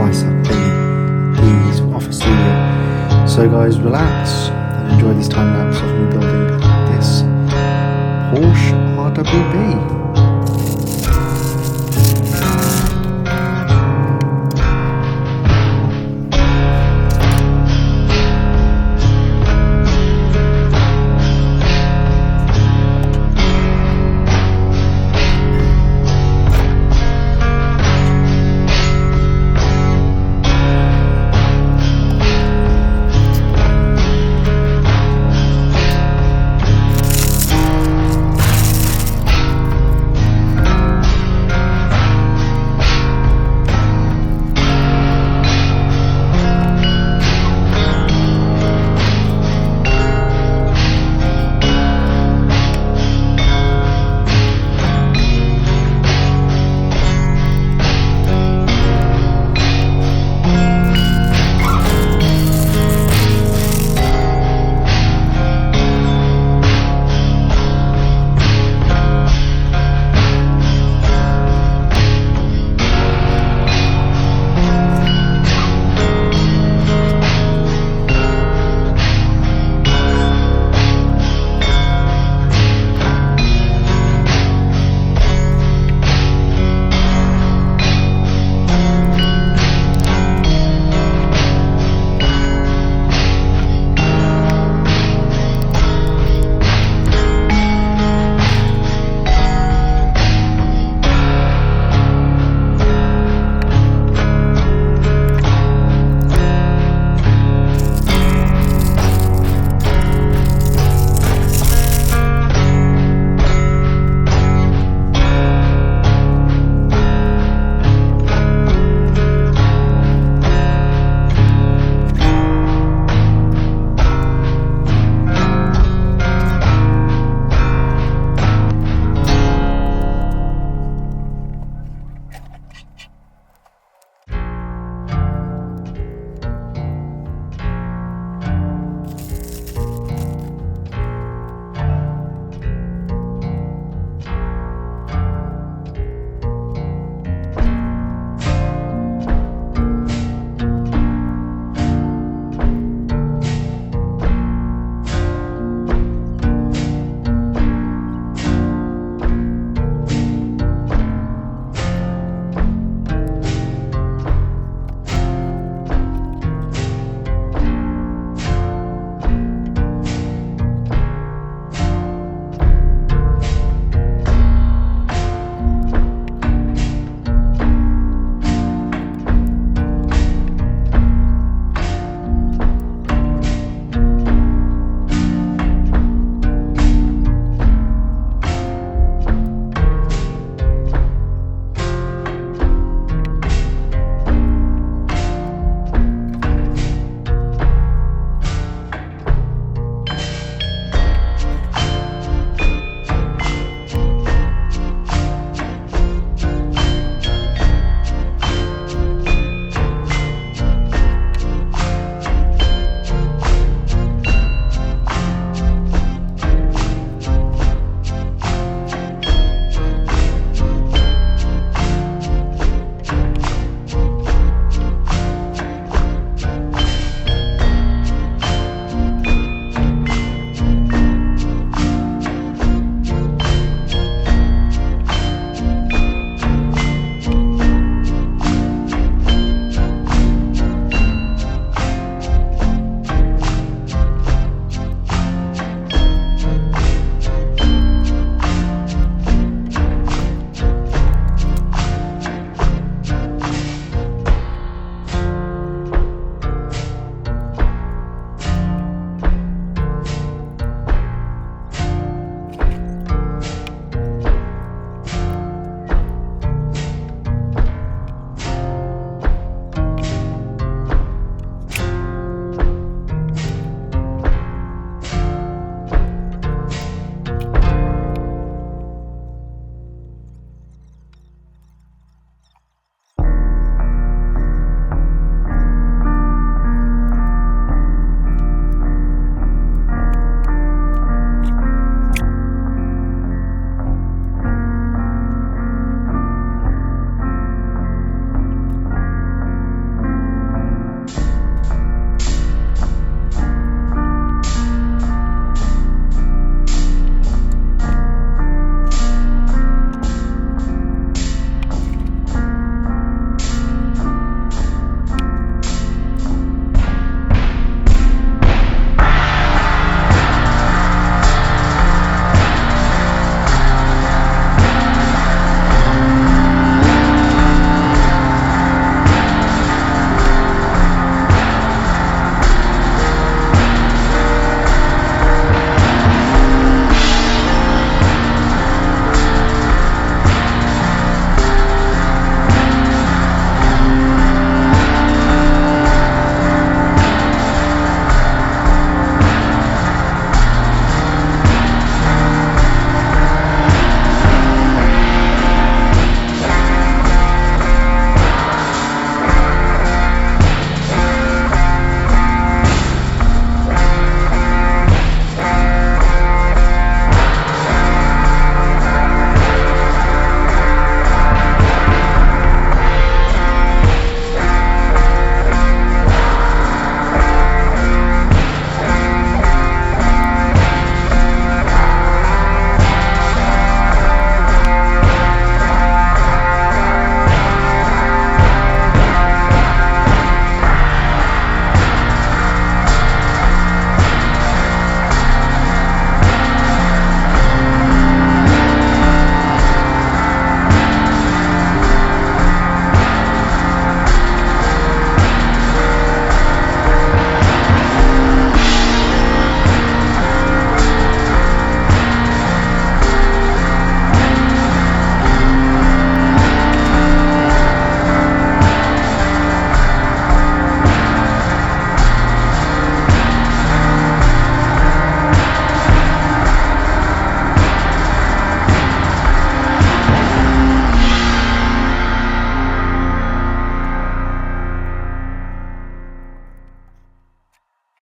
spice up the office studio. So guys, relax and enjoy this time lapse of me building this Porsche RWB.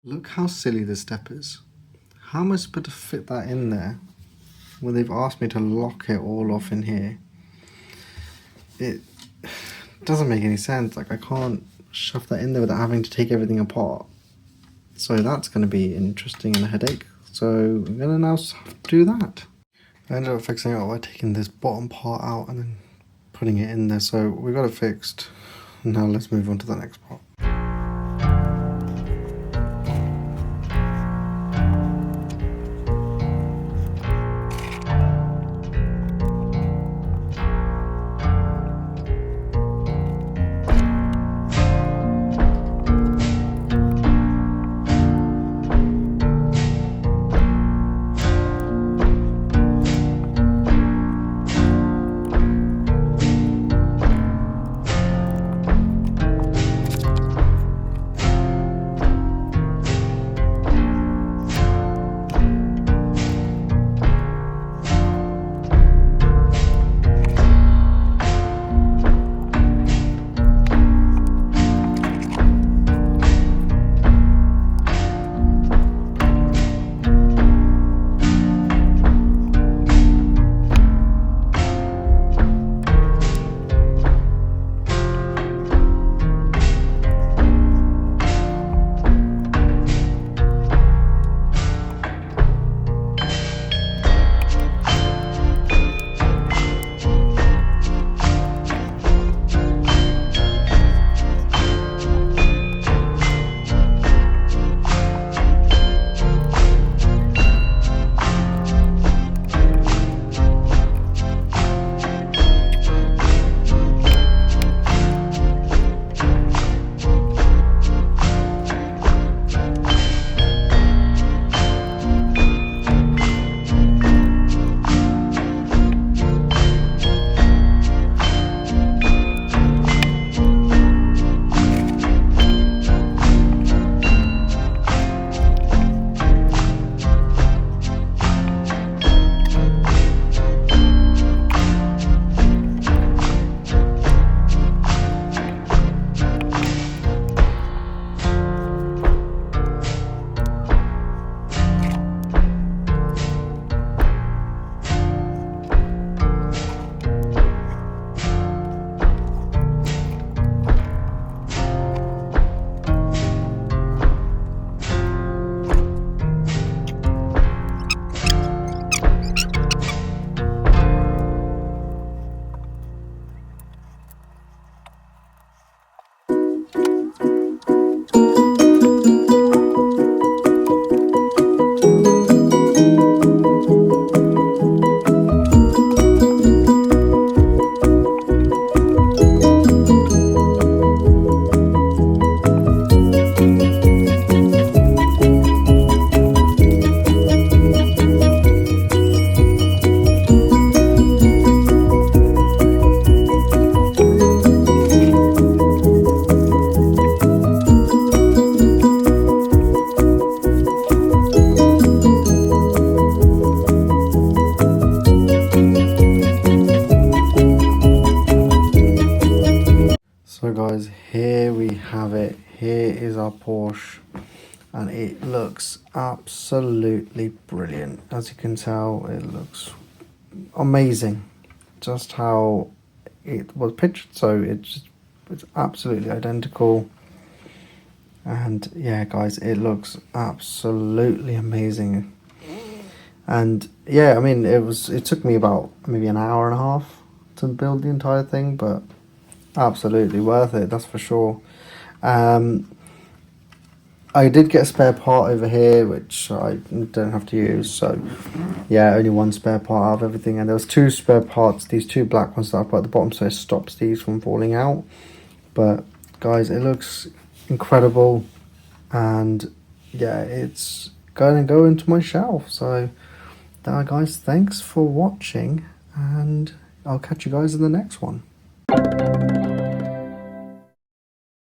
Look how silly this step is. How am I supposed to fit that in there when they've asked me to lock it all off in here? It doesn't make any sense. Like, I can't shove that in there without having to take everything apart. So that's going to be interesting and a headache. So I'm going to now do that. I ended up fixing it by taking this bottom part out and then putting it in there. So we got it fixed. Now let's move on to the next part. So guys, here we have it. Here is our Porsche, and it looks absolutely brilliant. As you can tell, it looks amazing. Just how it was pictured, so it's absolutely identical. And yeah guys, it looks absolutely amazing. And yeah, I mean, it took me about maybe an hour and a half to build the entire thing, but absolutely worth it, that's for sure. I did get a spare part over here which I don't have to use, so yeah, only one spare part out of everything. And there was two spare parts, these two black ones that I put at the bottom, so it stops these from falling out. But guys, it looks incredible, and yeah, it's going to go into my shelf. So guys, thanks for watching, and I'll catch you guys in the next one.